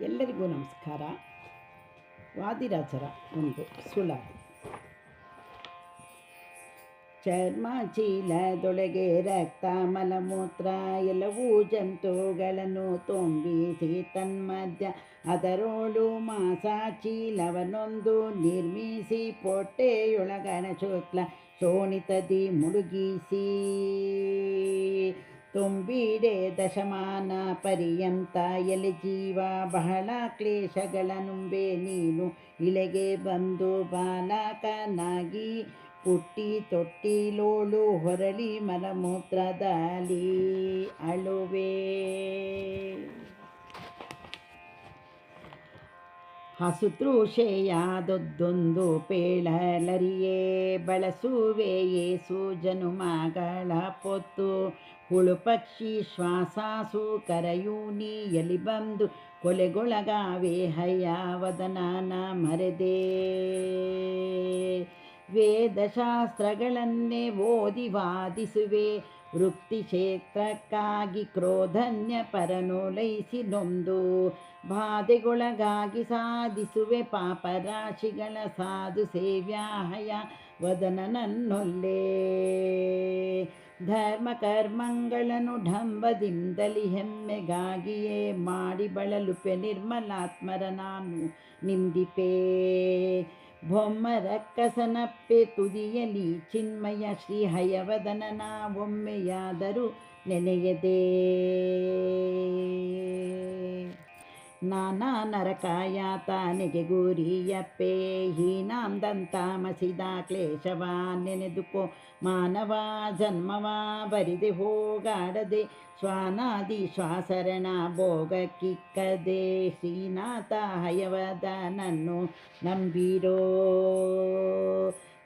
ಎಲ್ಲರಿಗೂ ನಮಸ್ಕಾರ. ವಾದಿರಾಜರ ಒಂದು ಸುಳಾದಿ. ಚರ್ಮ ಚೀಲದೊಳಗೆ ರಕ್ತ ಮಲಮೂತ್ರ ಎಲ್ಲವೂ ಜಂತುಗಳನ್ನು ತುಂಬಿಸಿ ತನ್ಮಧ್ಯ ಅದರೋಳು ಮಾಸ ಚೀಲವನೊಂದು ನಿರ್ಮಿಸಿ ಪೊಟ್ಟೆಯೊಳಗನ ಶುಕ್ಲ ಶೋಣಿತದಿ ಮುಳುಗಿಸಿ ತುಂಬಿಡೆ ದಶಮಾನ ಪರ್ಯಂತ ಎಲೆ ಜೀವ ಬಹಳ ಕ್ಲೇಶಗಳನುಂಬೆ ನೀನು ಇಳೆಗೆ ಬಂದು ಬಾಲಕನಾಗಿ ಪುಟ್ಟಿ ತೊಟ್ಟಿಲೋಳು ಹೊರಳಿ ಮಲಮೂತ್ರದಲ್ಲಿ ಅಳುವೆ. ಹಸುತೃಷೆಯಾದದ್ದೊಂದು ಪೇಳಲರಿಯೇ ಬಳಸುವೆ ಏಸು ಜನುಮಗಳ ಪೊತ್ತು ಹುಳು ಪಕ್ಷಿ ಶ್ವಾಸಾಸು ಕರೆಯು ನೀಯಲಿ ಬಂದು ಕೊಲೆಗೊಳಗಾವೆ ಹಯವದನನ ಮರೆದೇ. ವೇದಶಾಸ್ತ್ರಗಳನ್ನೇ ಓದಿ ವಾದಿಸುವೆ ವೃತ್ತಿ ಕ್ಷೇತ್ರಕ್ಕಾಗಿ ಕ್ರೋಧನ್ಯ ಪರನೋಲೈಸಿ ನೊಂದು ಬಾಧೆಗೊಳಗಾಗಿ ಸಾಧಿಸುವೆ ಪಾಪರಾಶಿಗಳ ಸಾಧು ಸೇವ್ಯಾಹಯ ವದನನನ್ನೊಲ್ಲೆ. ಧರ್ಮ ಕರ್ಮಗಳನ್ನು ಢಂಬದಿಂದಲಿ ಹೆಮ್ಮೆಗಾಗಿಯೇ ಮಾಡಿ ಬಳಲುಪೆ ನಿರ್ಮಲಾತ್ಮರ ನಾನು ನಿಂದಿಪೆ. ಬೊಮ್ಮರಕ್ಕಸನಪ್ಪೆ ತುದಿಯಲಿ ಚಿನ್ಮಯ ಶ್ರೀ ಹಯವದನನ ಒಮ್ಮೆಯಾದರೂ ನೆನೆಯದೆ. ನಾನಾ ನರಕಾಯಾತನೆಗೆ ಗುರಿಯಪ್ಪೆ ಹೀನಾಂದಂತಾಮಸಿದ ಕ್ಲೇಶವ ನೆನೆದುಕೋ ಮಾನವ ಜನ್ಮವ ಬರಿದೆ ಹೋಗಾಡದೆ ಶ್ವಾನಾದಿ ಶ್ವಾಸರಣ ಭೋಗಕ್ಕಿಕ್ಕದೆ ಶ್ರೀನಾಥ ಹಯವದನನ್ನು ನಂಬಿರೋ.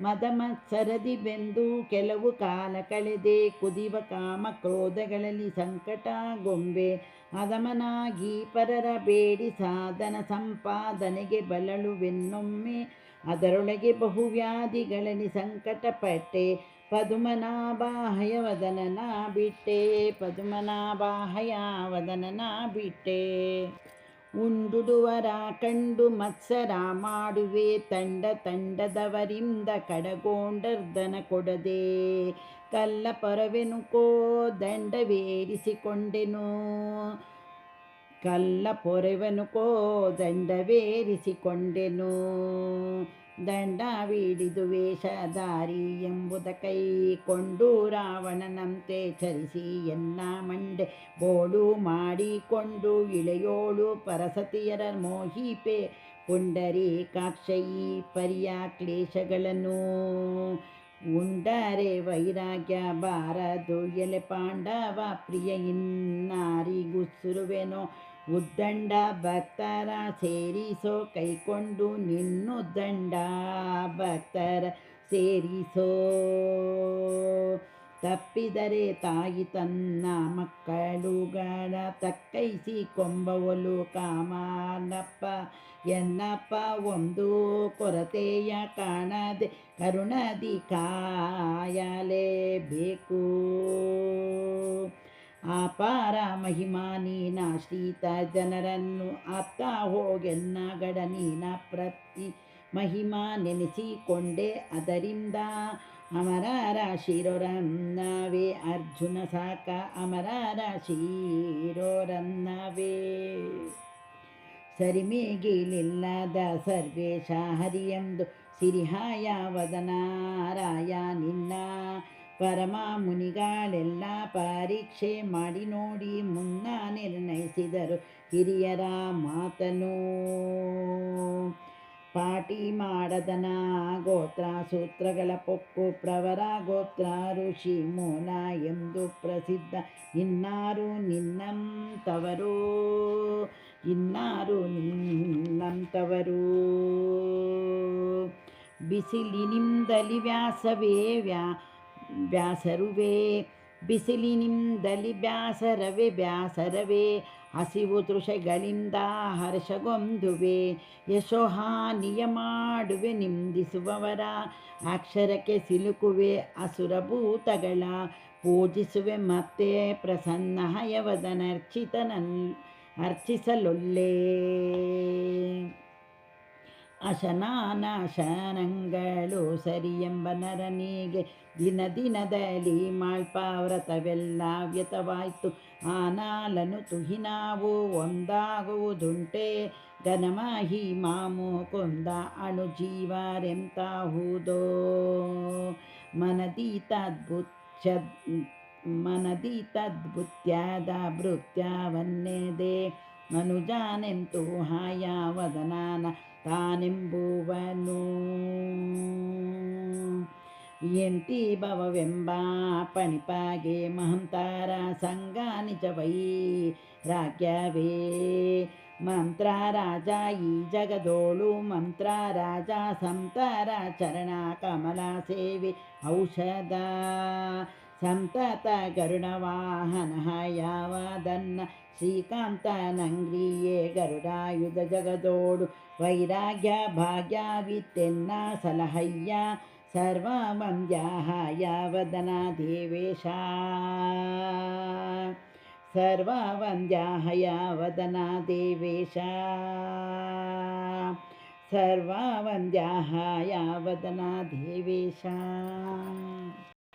ಮದಮತ್ಸರದಿ ಬೆಂದು ಕೆಲವು ಕಾಲ ಕಳೆದೆ ಕುದಿವ ಕಾಮ ಕ್ರೋಧಗಳಲ್ಲಿ ಸಂಕಟ ಗೊಂಬೆ ಅದಮನಾಗಿ ಪರರ ಬೇಡಿ ಸಾಧನ ಸಂಪಾದನೆಗೆ ಬಳಲುವೆನ್ನೊಮ್ಮೆ ಅದರೊಳಗೆ ಬಹುವ್ಯಾಧಿಗಳಲ್ಲಿ ಸಂಕಟಪಟ್ಟೆ ಪದುಮನಾಭ ಹಯವದನನ ಬಿಟ್ಟೆ. ಪದುಮನಾಭ ಹಯವದನನ ಬಿಟ್ಟೆ. ಉಂಡುಡುವರ ಕಂಡು ಮತ್ಸರ ಮಾಡುವೆ ತಂಡ ತಂಡದವರಿಂದ ಕಡಗೋಂಡರ್ದನ ಕೊಡದೆ ಕಲ್ಲ ಪೊರವೆನುಕೋ ದಂಡವೇರಿಸಿಕೊಂಡೆನು. ಕಲ್ಲ ಪೊರವೆನುಕೋ ದಂಡವೇರಿಸಿಕೊಂಡೆನು. ದಂಡವಿಡಿದು ವೇಷಧಾರಿ ಎಂಬುದ ಕೈಕೊಂಡು ರಾವಣನಂತೆ ಚರಿಸಿ ಎನ್ನ ಮಂಡೆ ಬೋಳು ಮಾಡಿಕೊಂಡು ಇಳೆಯೋಳು ಪರಸತಿಯರ ಮೋಹಿಪೆ ಪುಂಡರೀಕಾಕ್ಷಯಿ ಪರಿಯ ಕ್ಲೇಶಗಳನ್ನು. ಉಂಡರೆ ವೈರಾಗ್ಯ ಬಾರದು ಎಲೆ ಪಾಂಡವ ಪ್ರಿಯ ಇನ್ನಾರಿಗುಸುರುವೆನೋ ಉದ್ದಂಡ ಭಕ್ತರ ಸೇರಿಸೋ ಕೈಕೊಂಡು ನಿನ್ನುದ್ದಂಡ ಭಕ್ತರ ಸೇರಿಸೋ. ತಪ್ಪಿದರೆ ತಾಯಿ ತನ್ನ ಮಕ್ಕಳುಗಳ ತಕ್ಕೈಸಿ ಕೊಂಬವಲು ಕಾಮನಪ್ಪ ಎನ್ನಪ್ಪ ಒಂದು ಕೊರತೆಯ ಕಾಣದೆ ಕರುಣದಿ ಕಾಯಲೇಬೇಕು. ಅಪಾರ ಮಹಿಮಾ ನೀನಾಶ್ರಿತ ಜನರನ್ನು ಅತ್ತ ಹೋಗೆನ್ನ ಗಡ ನೀನ ಪ್ರತಿ ಮಹಿಮಾ ನೆನೆಸಿಕೊಂಡೆ ಅದರಿಂದ ಅಮರರ ಶಿರೋರನ್ನವೇ ಅರ್ಜುನ ಸಾಕ ಅಮರರ ಶಿರೋರನ್ನವೇ. ಸರಿಮೇಗಿಲಿಲ್ಲದ ಸರ್ವೇಶ ಹರಿಯೆಂದು ಸಿರಿಹಯವದನರಾಯ ನಿನ್ನ ಪರಮ ಮುನಿಗಳೆಲ್ಲ ಪರೀಕ್ಷೆ ಮಾಡಿ ನೋಡಿ ಮುನ್ನ ನಿರ್ಣಯಿಸಿದರು ಹಿರಿಯರ ಮಾತನು. ಪಾಟಿ ಮಾಡದನ ಗೋತ್ರ ಸೂತ್ರಗಳ ಪೊಕ್ಕು ಪ್ರವರ ಗೋತ್ರ ಋಷಿ ಮೂಲ ಎಂದು ಪ್ರಸಿದ್ಧ ಇನ್ನಾರು ನಿನ್ನಂತವರು ಇನ್ನಾರು ನಿನ್ನಂತವರು. ಬಿಸಿಲಿನಿಂದಲಿ ಬ್ಯಾಸರುವೆ ಬಿಸಿಲಿನಿಂದಲಿ ಬ್ಯಾಸರವೇ ಹಸಿವು ತೃಷೆಗಳಿಂದ ಹರ್ಷಗೊಂದುವೆ ಯಶೋಹಾನಿಯ ಮಾಡುವೆ ನಿಂದಿಸುವವರ ಅಕ್ಷರಕ್ಕೆ ಸಿಲುಕುವೆ ಅಸುರಭೂತಗಳ ಪೂಜಿಸುವೆ ಮತ್ತೆ ಪ್ರಸನ್ನ ಹಯವದನರ್ಚಿತನನ್ ಅರ್ಚಿಸಲೊಲ್ಲೆ. ಅಶನಾನಾಶನಗಳು ಸರಿಯೆಂಬ ನರನಿಗೆ ದಿನ ದಿನದಲ್ಲಿ ಮಾಳ್ಪಾವ್ರತವೆಲ್ಲ ವ್ಯತವಾಯ್ತು. ಆನಾಲನು ತುಹಿನಾವು ಒಂದಾಗುವುದುಂಟೆ ಘನಮಾಹಿ ಮಾಮು ಕೊಂದ ಅಣುಜೀವರೆಂತಾಹುದೋ. ಮನದಿ ತದ್ಭುತ್ಯದ ಭೃತ್ಯವನ್ನೆದೆ ಮನುಜನೆಂತು ಹಾಯವದನಾನ ತಾನೆಂಬುವನು. ಎಂತಿ ಭವವೆಂಬ ಪಣಿಪಾಗೆ ಮಹಂತರ ಸಂಗ ನಿಜ ವೈರಾಗ್ಯವೇ ಮಂತ್ರ ರಾಜ ಈ ಜಗದೋಳು. ಮಂತ್ರ ರಾಜ ಸಂತರ ಚರಣ ಕಮಲ ಸೇವೆ ಔಷಧ. ಸಂತತ ಗರುಡ ವಾಹನ ಯಾವದನ್ನ ಶ್ರೀಕಾಂತನಂಗ್ರಿಯೇ ಗರುಡಾಯುಧ ಜಗದೋಡು ವೈರಾಗ್ಯ ಭಾಗ್ಯವಿತ್ತೆನ್ನ ಸಲಹಯ್ಯ ಸರ್ವವಂದ್ಯ ಯಾವದನ ದೇವೇಶ. ಸರ್ವವಂದ್ಯ ಯಾವದನ ದೇವೇಶ. ಸರ್ವವಂದ್ಯ ಯಾವದನ ದೇವೇಶ.